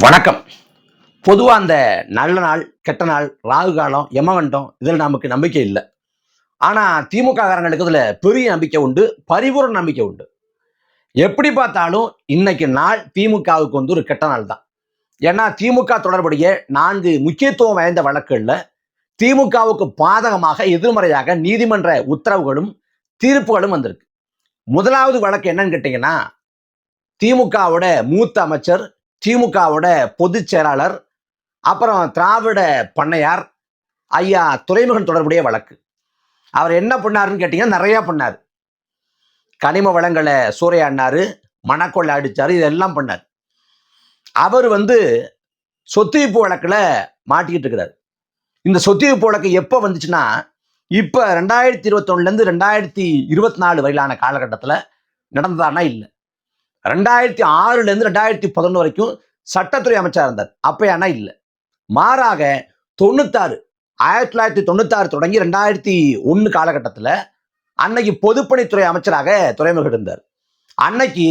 வணக்கம். பொதுவா அந்த நல்ல நாள், கெட்ட நாள், ராகு காலம், யமகண்டம் இதில நமக்கு நம்பிக்கை இல்ல. ஆனா திமுக காரங்களுக்கு இதுல பெரிய நம்பிக்கை உண்டு. பரிபூரண நம்பிக்கை உண்டு. எப்படி பார்த்தாலும் இன்னைக்கு நாள் திமுகவுக்கு ஒரு கெட்ட நாள் தான். ஏன்னா திமுக தொடர்புடைய 4 முக்கியத்துவம் வாய்ந்த வழக்குகள்ல திமுகவுக்கு பாதகமாக, எதிர்மறையாக நீதிமன்ற உத்தரவுகளும், தீர்ப்புகளும் வந்திருக்கு. முதலாவது வழக்கு என்னன்னு கேட்டீங்கன்னா, திமுகவோட மூத்த அமைச்சர், திமுகவோட பொதுச் செயலாளர், அப்புறம் திராவிட பண்ணையார் ஐயா துரைமுகன் தொடர்புடைய வழக்கு. அவர் என்ன பண்ணாருன்னு கேட்டீங்கன்னா, நிறைய பண்ணாரு. கனிம வளங்களை சூறையாடினாரு, மணக்கொள்ளை அடிச்சாரு, இதெல்லாம் பண்ணார். அவர் சொத்துவிப்பு வழக்குல மாட்டிக்கிட்டு இருக்கிறார். இந்த சொத்துவிப்பு வழக்கு எப்போ வந்துச்சுன்னா, இப்ப 2021 2024 வரையிலான காலகட்டத்தில் நடந்ததானா இல்லை. 2006 2011 வரைக்கும் சட்டத்துறை அமைச்சா இருந்தார். அப்பயானா இல்லை. மாறாக 1996 தொடங்கி 2001 காலகட்டத்தில் அன்னைக்கு பொதுப்பணித்துறை அமைச்சராக துரைமுகன் இருந்தார். அன்னைக்கு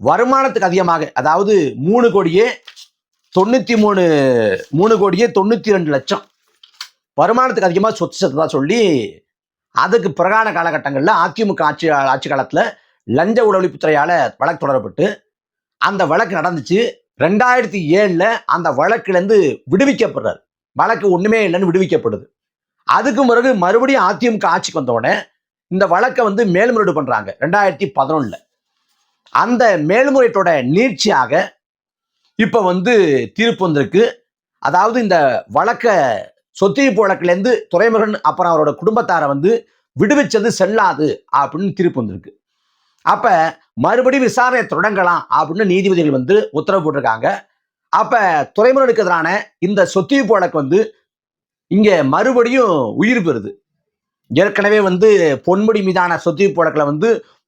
வருமானத்துக்கு அதிகமாக, அதாவது 3,93,92,00,000 வருமானத்துக்கு அதிகமாக சொத்து சேர்த்ததா சொல்லி, அதுக்கு பிறகான காலகட்டங்களில் அதிமுக ஆட்சி காலத்தில் லஞ்ச ஒழிப்புத்துறையால வழக்கு தொடரப்பட்டு அந்த வழக்கு நடந்துச்சு. 2007 அந்த வழக்கிலிருந்து விடுவிக்கப்படுறார். வழக்கு ஒண்ணுமே இல்லைன்னு விடுவிக்கப்படுது. அதுக்கு பிறகு மறுபடியும் அதிமுக ஆட்சிக்கு வந்தோடனே இந்த வழக்கை மேல்முறையீடு பண்றாங்க 2011. அந்த மேல்முறையீட்டோட நீட்சியாக இப்ப தீர்ப்பு வந்திருக்கு. அதாவது இந்த வழக்க சொத்துவிப்பு வழக்கிலேருந்து துரைமுகன் அப்புறம் அவரோட குடும்பத்தாரை விடுவிச்சது செல்லாது அப்படின்னு தீர்ப்பு வந்திருக்கு. அப்ப மறுபடியும் விசாரணை தொடங்கலாம் அப்படின்னு நீதிபதிகள் உத்தரவு போட்டிருக்காங்க. அப்ப துரைமுகனுக்கு எதிரான இந்த சொத்துவிப்பு வழக்கு இங்க மறுபடியும் உயிர் பெறுது. ஏற்கனவே பொன்முடி மீதான சொத்துவிப்பு வழக்குல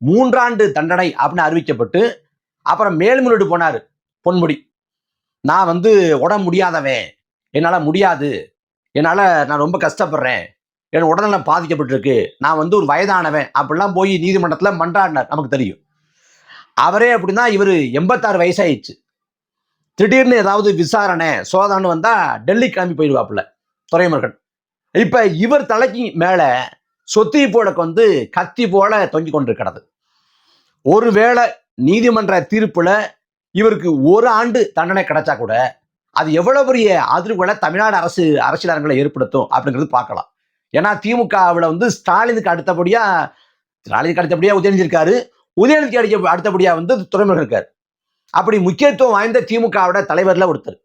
3 ஆண்டு தண்டனை அப்படின்னு அறிவிக்கப்பட்டு, அப்புறம் மேல்முறையீடு போனாரு பொன்முடி. நான் உடம்பு முடியாதவன், என்னால முடியாது, நான் ரொம்ப கஷ்டப்படுறேன், என் உடல்நலம் பாதிக்கப்பட்டிருக்கு, நான் ஒரு வயதானவன் அப்படிலாம் போய் நீதிமன்றத்தில் மன்றாடினார். நமக்கு தெரியும். அவரே அப்படின்னா, இவர் 86 வயசாயிடுச்சு. திடீர்னு ஏதாவது விசாரணை சோதனை வந்தா டெல்லி கிளம்பி போயிடுவாப்புல துரைமுருகன். இப்ப இவர் தலைக்கு மேல சொத்துவிப்பு வழக்கு கத்தி போல தொங்கி கொண்டிருக்கிறது. ஒருவேளை நீதிமன்ற தீர்ப்புல இவருக்கு 1 ஆண்டு தண்டனை கிடைச்சா கூட அது எவ்வளவு பெரிய அதிர்வுகளை தமிழ்நாடு அரசியலரங்களை ஏற்படுத்தும் அப்படிங்கிறது பார்க்கலாம். ஏன்னா திமுகவில் ஸ்டாலினுக்கு அடுத்தபடியா உதயநிதி இருக்காரு, உதயநிதிக்கு அடுத்தபடியா துரைமுருகன் இருக்காரு. அப்படி முக்கியத்துவம் வாய்ந்த திமுகவோட தலைவர்ல ஒருத்தர்.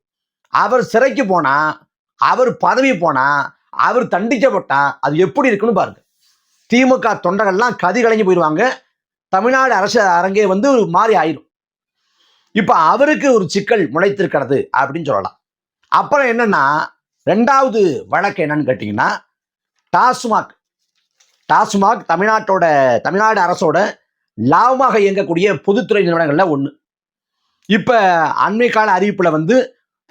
அவர் சிறைக்கு போனா, அவர் பதவி போனா, அவர் தண்டிக்கப்பட்டா அது எப்படி இருக்குன்னு பாருங்க. திமுக தொண்டர்கள்லாம் கதி கலங்கி போயிடுவாங்க. தமிழ்நாடு அரசு அரங்கே மாறி ஆயிரும். இப்ப அவருக்கு ஒரு சிக்கல் முளைத்திருக்கிறது அப்படின்னு சொல்லலாம். அப்புறம் என்னன்னா, 2வது வழக்கு என்னன்னு கேட்டீங்கன்னா, டாஸ்மாக் தமிழ்நாடு அரசோட லாபமாக இயங்கக்கூடிய பொதுத்துறை நிறுவனங்கள்ல ஒண்ணு. இப்ப அண்மை கால அறிவிப்புல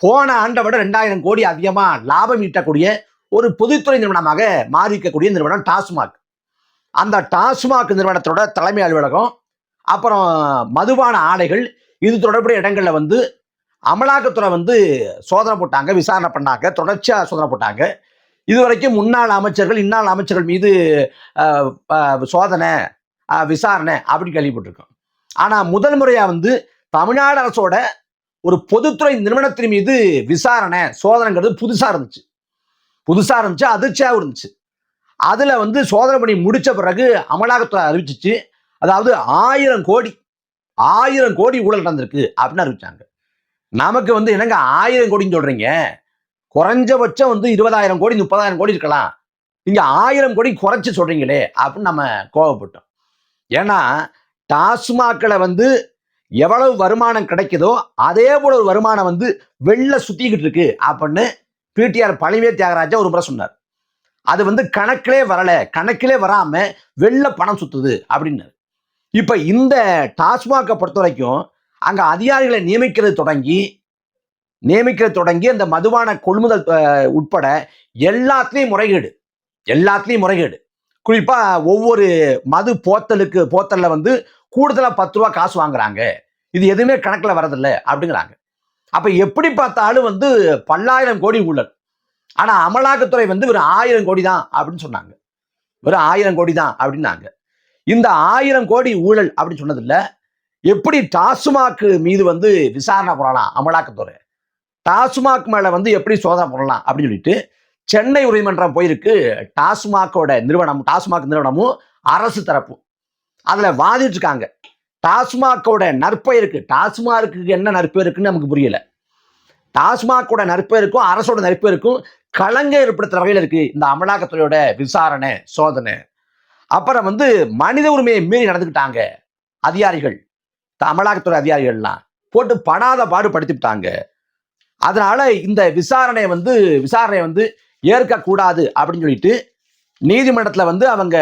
போன ஆண்டை விட 2000 கோடி அதிகமா லாபம் ஈட்டக்கூடிய ஒரு பொதுத்துறை நிறுவனமாக மாறி இருக்கக்கூடிய நிறுவனம் டாஸ்மாக். அந்த டாஸ்மாக் நிறுவனத்தோட தலைமை அலுவலகம், அப்புறம் மதுபான ஆலைகள், இது தொடர்புடைய இடங்கள்ல அமலாக்கத்துறை சோதனை போட்டாங்க, விசாரணை பண்ணாங்க, தொடர்ச்சியா சோதனை போட்டாங்க. இதுவரைக்கும் முன்னாள் அமைச்சர்கள், இன்னாள் அமைச்சர்கள் மீது சோதனை, விசாரணை அப்படின்னு கேள்விப்பட்டிருக்கோம். ஆனா முதல் முறையா தமிழ்நாடு அரசோட ஒரு பொதுத்துறை நிறுவனத்தின் மீது விசாரணை, சோதனைங்கிறது புதுசா இருந்துச்சு, அதிர்ச்சியாக இருந்துச்சு. அதுல சோதனை பண்ணி முடிச்ச பிறகு அமலாக்கத்துறை அறிவிச்சிச்சு, அதாவது 1000 கோடி ஊழல் நடந்திருக்கு அப்படின்னு அறிவிச்சாங்க. நமக்கு என்னங்க 1000 கோடின்னு சொல்றீங்க? குறைஞ்சபட்சம் 20,000 கோடி 30,000 கோடி இருக்கலாம், நீங்க 1000 கோடி குறைச்சு சொல்றீங்களே அப்படின்னு நம்ம கோபப்பட்டோம். ஏன்னா டாஸ்மாக்ல எவ்வளவு வருமானம் கிடைக்குதோ அதே போல ஒரு வருமானம் வெளில சுத்திக்கிட்டு இருக்கு அப்படின்னு பிடிஆர் பழனிவேல் தியாகராஜா ஒரு முறை சொன்னார். அது கணக்கிலே வராம வெளில பணம் சுத்துது அப்படின்னு. இப்ப இந்த டாஸ்மாகை பொறுத்த வரைக்கும் அங்க அதிகாரிகளை நியமிக்கிறது தொடங்கி அந்த மதுபான கொள்முதல் உட்பட எல்லாத்துலயும் முறைகேடு. குறிப்பா ஒவ்வொரு மது போத்தல்ல கூடுதலா 10 ரூபா காசு வாங்குறாங்க, இது எதுவுமே கணக்குல வரதில்லை அப்படிங்கிறாங்க. அப்ப எப்படி பார்த்தாலும் வந்து பல்லாயிரம் கோடி ஊழல். ஆனா அமலாக்கத்துறை வந்து வெறும் 1000 கோடி தான் அப்படின்னு சொன்னாங்க. வெறும் 1000 கோடி தான் அப்படின்னாங்க. இந்த 1000 கோடி ஊழல் அப்படின்னு சொன்னதில்ல. எப்படி டாஸ்மாக் மீது வந்து விசாரணை பண்ணலாம் அமலாக்கத்துறை, டாஸ்மாக் மேல வந்து எப்படி சோதனை பண்ணலாம் அப்படின்னு சொல்லிட்டு சென்னை உயர்நீதிமன்றம் போயிருக்கு. டாஸ்மாக் நிறுவனமும் அரசு தரப்பும் அதுல வாதிட்டு இருக்காங்க. டாஸ்மாகோட நற்பெயருக்கு, டாஸ்மாக்கு என்ன நற்பெயருக்குன்னு நமக்கு புரியல. டாஸ்மாகோட நற்பெயருக்கும் அரசோட நற்பெயருக்கும் களங்க ஏற்படுத்துற வகையில் இருக்கு இந்த அமலாக்கத்துறையோட விசாரணை சோதனை. அப்புறம் வந்து மனித உரிமையை மீறி நடந்துக்கிட்டாங்க அதிகாரிகள், அமலாக்கத்துறை அதிகாரிகள்லாம் போட்டு படாத பாடு படுத்திவிட்டாங்க. அதனால இந்த விசாரணையை வந்து ஏற்கக்கூடாது அப்படின்னு சொல்லிட்டு நீதிமன்றத்துல வந்து அவங்க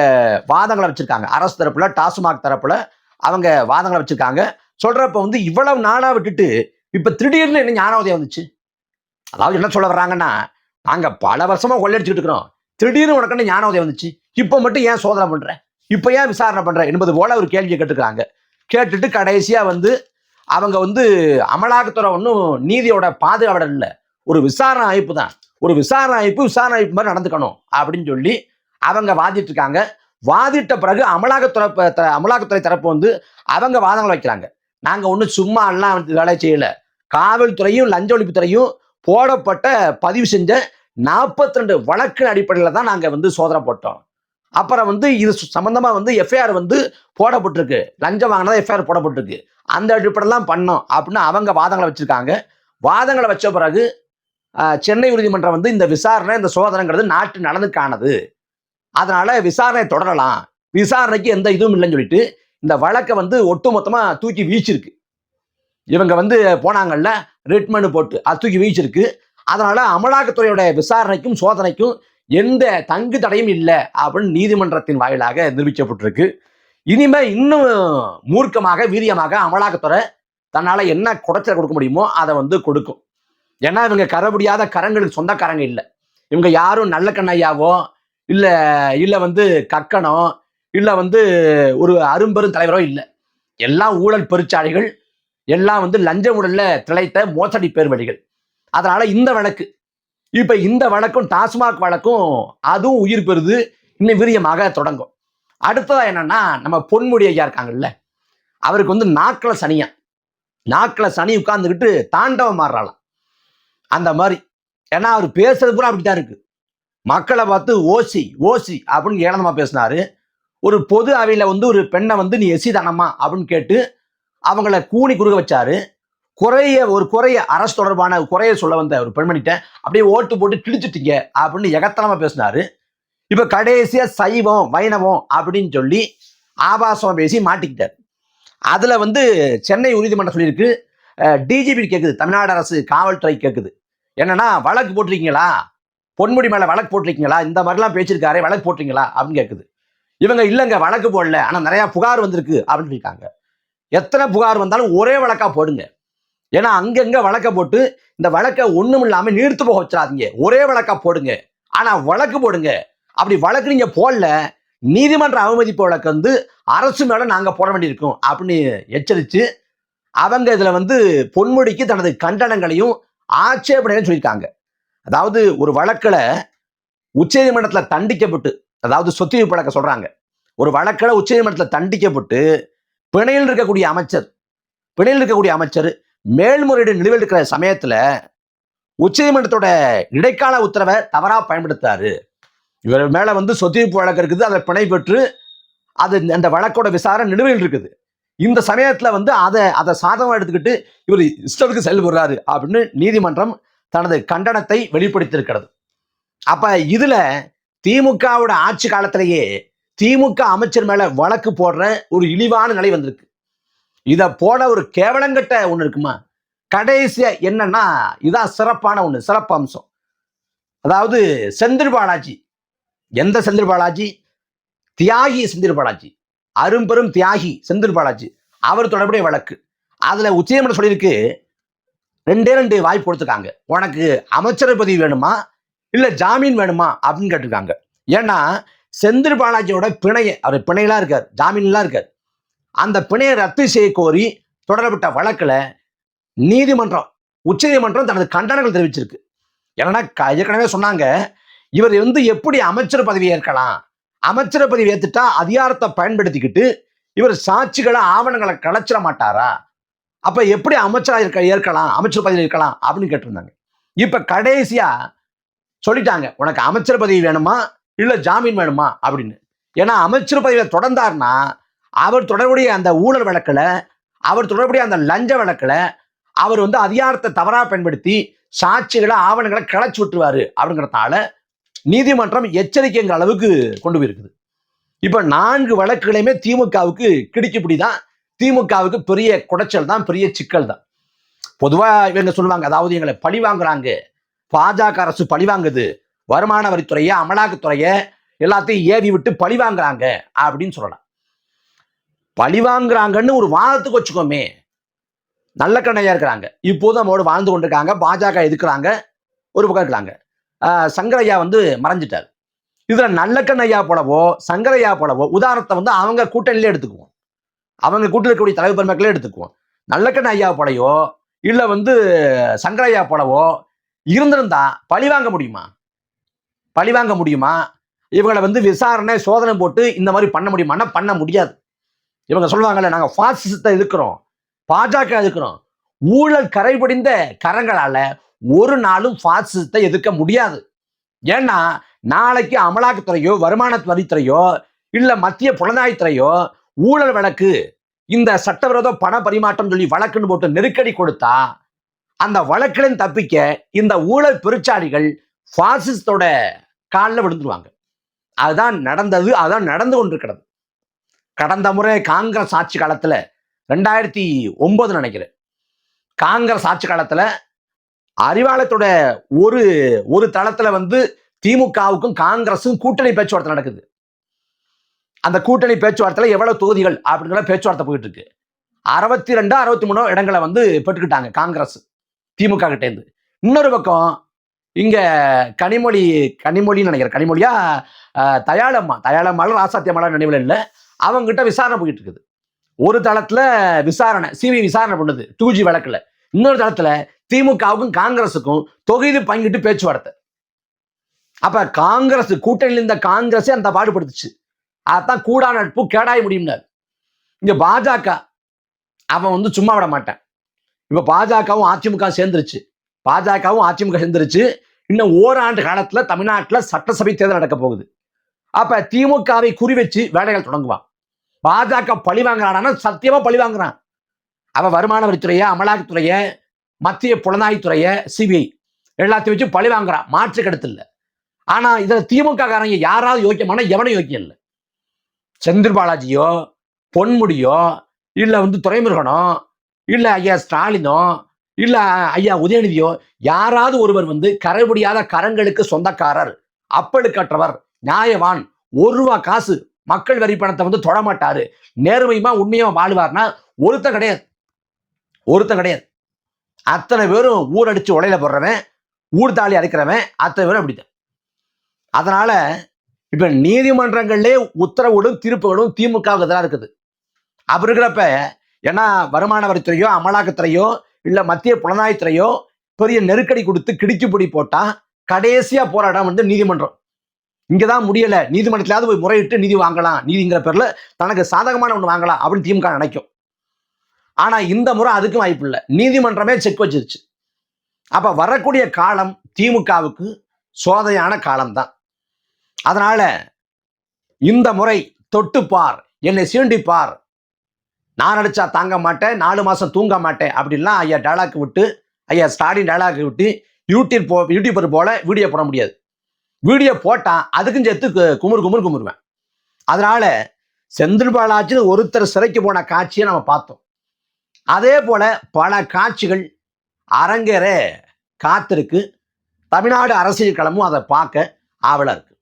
வாதங்களை வச்சிருக்காங்க. அரசு தரப்புல டாஸ்மாக் தரப்புல அவங்க வாதங்களை வச்சிருக்காங்க. சொல்றப்ப வந்து இவ்வளவு நாளா விட்டுட்டு இப்ப திடீர்னு என்ன ஞானோதயம் வந்துச்சு? அதாவது என்ன சொல்ல வர்றாங்கன்னா, நாங்க பல வருஷமா கொள்ளையடிச்சுட்டு இருக்கிறோம், திடீர்னு உனக்கு ஞானோதயம் வந்துச்சு, இப்ப மட்டும் ஏன் சோதனை பண்ற, இப்ப ஏன் விசாரணை பண்ற என்பது போல ஒரு கேள்வியை கேட்டுக்கிறாங்க. கேட்டுட்டு கடைசியா வந்து அவங்க வந்து அமலாக்கத்துறை ஒன்றும் நீதியோட பாதுகாவலர் இல்லை, ஒரு விசாரணை அமைப்பு தான், ஒரு விசாரணை அமைப்பு மாதிரி நடந்துக்கணும் அப்படின்னு சொல்லி அவங்க வாதிட்டு இருக்காங்க. வாதிட்ட பிறகு அமலாக்கத்துறை தரப்பு வந்து அவங்க வாதங்களை வைக்கிறாங்க. நாங்க ஒன்றும் சும்மா எல்லாம் வந்து வேலை செய்யல, காவல்துறையும் லஞ்ச ஒழிப்புத்துறையும் போடப்பட்ட பதிவு செஞ்ச 42 வழக்கு அடிப்படையில் தான் நாங்க வந்து சோதனை போட்டோம். அப்புறம் வந்து இது சம்பந்தமா வந்து எஃப்ஐஆர் வந்து போடப்பட்டிருக்கு, லஞ்சம் வாங்கினதா எஃப்ஐஆர் போடப்பட்டிருக்கு, அந்த அடிப்படையெல்லாம் பண்ணோம் அப்படின்னு அவங்க வாதங்களை வச்சிருக்காங்க. வாதங்களை வச்ச பிறகு சென்னை உயர்நீதிமன்றம் வந்து இந்த விசாரணை, இந்த சோதனைங்கிறது நாட்டு நலனுக்கானது, அதனால விசாரணை தொடரலாம், விசாரணைக்கு எந்த இதுவும் இல்லைன்னு சொல்லிட்டு இந்த வழக்கை வந்து ஒட்டுமொத்தமா தூக்கி வீச்சிருக்கு. இவங்க வந்து போனாங்கல்ல ரிட்மனு போட்டு அது தூக்கி வீச்சிருக்கு. அதனால அமலாக்கத்துறையோட விசாரணைக்கும் சோதனைக்கும் எந்த தங்கு தடையும் இல்லை அப்படின்னு நீதிமன்றத்தின் வாயிலாக நிரூபிக்கப்பட்டிருக்கு. இனிமே இன்னும் மூர்க்கமாக வீரியமாக அமலாக்கத்துறை தன்னால என்ன குடைச்சல் கொடுக்க முடியுமோ அதை வந்து கொடுக்கும். ஏன்னா இவங்க கரமுடியாத கரங்களுக்கு சொந்தக்காரங்க இல்லை. இவங்க யாரும் நல்ல கண்ணையாவோ இல்ல வந்து கக்கனோ இல்ல வந்து ஒரு அரும்பெரும் தலைவரோ இல்லை. எல்லாம் ஊழல் பெருச்சாளிகள், எல்லாம் வந்து லஞ்ச ஊழல்ல திளைத்த மோசடி பேர்வழிகள். அதனால இந்த வழக்கும் டாஸ்மாக் வழக்கும் அதுவும் உயிர் பெறுது, இன்னும் வீரியமாக தொடங்கும். அடுத்ததா என்னன்னா, நம்ம பொன்முடி ஐயா இருக்காங்கல்ல, அவருக்கு வந்து நாக்கில சனி உட்கார்ந்துக்கிட்டு தாண்டவம் மாறுறாளாம் அந்த மாதிரி. ஏன்னா அவர் பேசுறது பூரா அப்படித்தான் இருக்கு. மக்களை பார்த்து ஓசி ஓசி அப்படின்னு ஏளனமா பேசினாரு. ஒரு பொது அவையில வந்து ஒரு பெண்ணை வந்து நீ எசி தானம்மா அப்படின்னு கேட்டு அவங்கள கூணி குறுக வச்சாரு. குறைய அரசு தொடர்பான குறைய சொல்ல வந்த ஒரு பெண்மணிட்ட அப்படியே ஓட்டு போட்டு கிழிச்சிட்டீங்க அப்படின்னு எகத்தனமா பேசினாரு. இப்ப கடைசியா சைவம் வைணவம் அப்படின்னு சொல்லி ஆபாசமா பேசி மாட்டிக்கிட்டார். அதுல வந்து சென்னை உயர்நீதிமன்றம் சொல்லியிருக்கு, டிஜிபி கேட்குது, தமிழ்நாடு அரசு காவல்துறை கேட்குது, என்னன்னா வழக்கு போட்டிருக்கீங்களா, பொன்முடி மேல வழக்கு போட்டிருக்கீங்களா, இந்த மாதிரிலாம் பேசியிருக்காரு, வழக்கு போட்டிருக்கீங்களா அப்படின்னு கேட்குது. இவங்க இல்லைங்க வழக்கு போடல, ஆனா நிறைய புகார் வந்திருக்கு அப்படின்னு இருக்காங்க. எத்தனை புகார் வந்தாலும் ஒரே வழக்கா போடுங்க. ஏன்னா அங்கங்க வழக்க போட்டு இந்த வழக்கை ஒண்ணும் இல்லாம நீர்த்து போக வச்சிடாதீங்க, ஒரே வழக்கா போடுங்க. ஆனா வழக்கு போடுங்க. அப்படி வழக்கு நீங்க போடல, நீதிமன்ற அவமதிப்பு வழக்கு வந்து அரசு மேல நாங்க போட வேண்டியிருக்கும் அப்படின்னு எச்சரிச்சு அவங்க இதுல வந்து பொன்முடிக்கு தனது கண்டனங்களையும் ஆட்சேபனையும் சொல்லியிருக்காங்க. அதாவது ஒரு வழக்குல உச்சநீதிமன்றத்துல தண்டிக்கப்பட்டு, அதாவது சொத்து வழக்க சொல்றாங்க, ஒரு வழக்குல உச்சநீதிமன்றத்துல தண்டிக்கப்பட்டு பிணையில் இருக்கக்கூடிய அமைச்சர் மேல்முறையீடு நிலுவையில் இருக்கிற சமயத்துல உச்சநீதிமன்றத்தோட இடைக்கால உத்தரவை தவறா பயன்படுத்தாரு. இவர் மேல வந்து சொத்து வழக்கு இருக்குது, அதை பிணை பெற்று அது அந்த வழக்கோட விசாரணை நிலுவையில் இருக்குது. இந்த சமயத்துல வந்து அதை சாதகமா எடுத்துக்கிட்டு இவர் இஷ்டத்துக்கு செயல்படுறாரு அப்படின்னு நீதிமன்றம் தனது கண்டனத்தை வெளிப்படுத்தியிருக்கிறது. அப்ப இதுல திமுகவோட ஆட்சி காலத்திலேயே திமுக அமைச்சர் மேல வழக்கு போடுற ஒரு இழிவான நிலை வந்திருக்கு. இத போல ஒரு கேவலங்கட்ட ஒண்ணு இருக்குமா? கடைசியா என்னன்னா, இதான் சிறப்பான ஒண்ணு, சிறப்பு அம்சம். அதாவது செந்தில் பாலாஜி, எந்த செந்தில் பாலாஜி? தியாகி செந்தில் பாலாஜி, அரும்பெரும் தியாகி செந்தில் பாலாஜி, அவர் தொடர்புடைய வழக்கு. அதுல உச்சநீதிமன்றம் சொல்லியிருக்கு, 2 வாய்ப்பு கொடுத்துருக்காங்க, உனக்கு அமைச்சர் பதவி வேணுமா இல்ல ஜாமீன் வேணுமா அப்படின்னு கேட்டிருக்காங்க. ஏன்னா செந்தில் பாலாஜியோட அவர் பிணையெல்லாம் இருக்கார், ஜாமீன்லாம் இருக்கார். அந்த பிணையை ரத்து செய்ய கோரி தொடரப்பட்ட வழக்குல நீதிமன்றம் உச்சநீதிமன்றம் தனது கண்டனங்கள் தெரிவிச்சிருக்கு. ஏன்னா ஏற்கனவே சொன்னாங்க, இவர் எப்படி அமைச்சர் பதவி ஏற்கலாம், அமைச்சர் பதவி ஏத்துட்டா அதிகாரத்தை பயன்படுத்திக்கிட்டு இவர் சாட்சிகளை ஆவணங்களை கலைச்சிட மாட்டாரா, அப்ப எப்படி அமைச்சரா ஏற்கலாம், அமைச்சர் பதவி ஏற்கலாம் அப்படின்னு கேட்டிருந்தாங்க. இப்ப கடைசியா சொல்லிட்டாங்க, உனக்கு அமைச்சர் பதவி வேணுமா இல்ல ஜாமீன் வேணுமா அப்படின்னு. ஏன்னா அமைச்சர் பதவியை தொடர்ந்தார்னா அவர் தொடர்புடைய அந்த ஊழல் வழக்குல, அவர் தொடர்புடைய அந்த லஞ்ச வழக்குல அவர் அதிகாரத்தை தவறா பயன்படுத்தி சாட்சிகளை ஆவணங்களை களைச்சு விட்டுருவாரு அப்படிங்கிறதுனால நீதிமன்றம் எச்சரிக்கைங்கிற அளவுக்கு கொண்டு போயிருக்குது. இப்ப 4 வழக்குகளையுமே திமுகவுக்கு கிடிக்குப்பிடிதான், திமுகவுக்கு பெரிய குடைச்சல் தான், பெரிய சிக்கல் தான். பொதுவா இவங்க சொல்லுவாங்க, அதாவது எங்களை பழி வாங்குறாங்க, பாஜக அரசு பழி வாங்குது, வருமான வரித்துறையை, அமலாக்கத்துறையை எல்லாத்தையும் ஏவி விட்டு பழி வாங்குறாங்க அப்படின்னு சொல்லலாம். பழி வாங்குறாங்கன்னு ஒரு வாதத்துக்கு வச்சுக்கோமே, நல்ல கண்ணையா இருக்கிறாங்க, இப்போது நம்மளோட வாழ்ந்து கொண்டிருக்காங்க, பாஜக எதுக்குறாங்க, ஒரு பக்கம் இருக்கிறாங்க. சங்கரையா மறைஞ்சிட்டார். இதுல நல்ல கண்ணையா போலவோ சங்கரையா போலவோ உதாரணத்தை அவங்க கூட்டணியிலே எடுத்துக்குவோம், அவங்க கூட்டணி இருக்கக்கூடிய தலைவர் பெருமக்களே எடுத்துக்குவோம். நல்லக்கண்ண ஐயா போலையோ இல்ல சங்கரையா போலவோ இருந்திருந்தா பழி வாங்க முடியுமா, பழி வாங்க முடியுமா? இவங்களை விசாரணை சோதனை போட்டு இந்த மாதிரி பண்ண முடியுமான்னா பண்ண முடியாது. இவங்க சொல்லுவாங்கல்ல, நாங்க பாசிசத்தை எதிர்க்கிறோம், பாஜக எதிர்க்கிறோம். ஊழல் கரைபடிந்த கரங்களால ஒரு நாளும் பாசிசத்தை எதிர்க்க முடியாது. ஏன்னா நாளைக்கு அமலாக்கத்துறையோ வருமான வரித்துறையோ இல்ல மத்திய புலனாய்வுத்துறையோ ஊழல் வழக்கு, இந்த சட்டவிரோத பண பரிமாற்றம் சொல்லி வழக்குன்னு போட்டு நெருக்கடி கொடுத்தா அந்த வழக்கிலும் தப்பிக்க இந்த ஊழல் பெருச்சாளிகள் பாசிசத்தோட காலில் விழுந்துருவாங்க. அதுதான் நடந்தது, அதுதான் நடந்து கொண்டிருக்கிறது. கடந்த முறை காங்கிரஸ் ஆட்சி காலத்துல 2009 நினைக்கிறேன், காங்கிரஸ் ஆட்சி காலத்துல அறிவாலயத்தோட ஒரு தளத்துல திமுகவுக்கும் காங்கிரஸும் கூட்டணி பேச்சுவார்த்தை நடக்குது. அந்த கூட்டணி பேச்சுவார்த்தையில எவ்வளவு தொகுதிகள் அப்படிங்கிற பேச்சுவார்த்தை போயிட்டு இருக்கு. 62 63 இடங்களை பெற்றுக்கிட்டாங்க காங்கிரஸ் திமுக கிட்ட இருந்து. இன்னொரு பக்கம் இங்க கனிமொழின்னு நினைக்கிறேன், கனிமொழியா தயாளம்மாள் ராசாத்தியம்மாள் நினைவில் இல்லை, அவங்க கிட்ட விசாரணை போயிட்டு இருக்குது. ஒரு தளத்துல விசாரணை சிவி விசாரணை பண்ணுது 2G வழக்குல, இன்னொரு தளத்துல திமுகவுக்கும் காங்கிரஸுக்கும் தொகுதி பங்கிட்டு பேச்சுவார்த்தை. அப்ப காங்கிரஸ் கூட்டணியில் இருந்த காங்கிரஸே அந்த பாடுபடுத்துச்சு. அதான் கூடா நட்பு கேடாய முடியும்னாரு. இங்க பாஜக அவன் சும்மா விட மாட்டேன். இப்ப பாஜகவும் அதிமுக சேர்ந்துருச்சு, பாஜகவும் அதிமுக சேர்ந்துருச்சு. இன்னும் ஓராண்டு காலத்துல தமிழ்நாட்டுல சட்டசபை தேர்தல் நடக்க போகுது. அப்ப திமுகவை குறி வச்சு வேலைகள் தொடங்குவான். பாஜக பழி வாங்குறானா சத்தியமா பழி வாங்குறான். அவ வருமான வரித்துறைய, அமலாக்கத்துறைய, மத்திய புலனாய்வுத்துறைய, சிபிஐ எல்லாத்தையும் வச்சு பழி வாங்குறான், மாற்று கருத்து இல்லை. ஆனா இதுல திமுக காரங்க யாராவது யோக்கியமான, எவனும் யோக்கியம் இல்லை. செந்தில் பாலாஜியோ பொன்முடியோ இல்ல துரைமுருகனோ இல்ல ஐயா ஸ்டாலினோ இல்ல ஐயா உதயநிதியோ யாராவது ஒருவர் கரைபடியாத கரங்களுக்கு சொந்தக்காரர், அப்பழுக்கற்றவர், நியாயவான், ₹1 காசு மக்கள் வரி பணத்தை தொடமாட்டாரு, நேர்மையுமா உண்மையா வாழ்வார்னா ஒருத்தன் கிடையாது, ஒருத்தன் கிடையாது. அத்தனை பேரும் ஊரடிச்சு உலையில போடுறவன், ஊர்தாளி அடிக்கிறவன், அத்தனை பேரும் அப்படித்தான். அதனால இப்ப நீதிமன்றங்களிலே உத்தரவுகளும் தீர்ப்புகளும் திமுகவுக்கு எதிராக இருக்குது. அப்படி இருக்கிறப்ப ஏன்னா வருமான வரித்துறையோ அமலாக்கத்துறையோ இல்ல மத்திய புலனாய்வுத்துறையோ பெரிய நெருக்கடி கொடுத்து கிடுக்கிப்பிடி போட்டா கடைசியா போராட்டம் நீதிமன்றம். இங்கதான் முடியல, நீதிமன்றத்திலாவது போய் முறையிட்டு நீதி வாங்கலாம், நீதிங்கிற பேர்ல தனக்கு சாதகமான ஒண்ணு வாங்கலாம் அப்படின்னு திமுக நினைக்கும். ஆனா இந்த முறை அதுக்கும் வாய்ப்பு இல்லை, நீதிமன்றமே செக் வச்சிருச்சு. அப்ப வரக்கூடிய காலம் திமுகவுக்கு சோதனையான காலம்தான். அதனால இந்த முறை தொட்டுப்பார், என்னை சீண்டிப்பார், நான் அடிச்சா தாங்க மாட்டேன், 4 மாசம் தூங்க மாட்டேன் அப்படின்லாம் ஐயா டைலாக் விட்டு, ஐயா ஸ்டாலின் டைலாக் விட்டு யூடியூபர் போல வீடியோ போட முடியாது. வீடியோ போட்டா அதுக்கும் சேர்த்து குமுறுவேன். அதனால செந்தில் பாலாஜின்னு ஒருத்தர் சிறைக்கு போன காட்சியை நம்ம பார்த்தோம். அதே போல பல காட்சிகள் அரங்கேற காத்திருக்கு. தமிழ்நாடு அரசியல் களமும் அதை பார்க்க ஆவலா இருக்கு.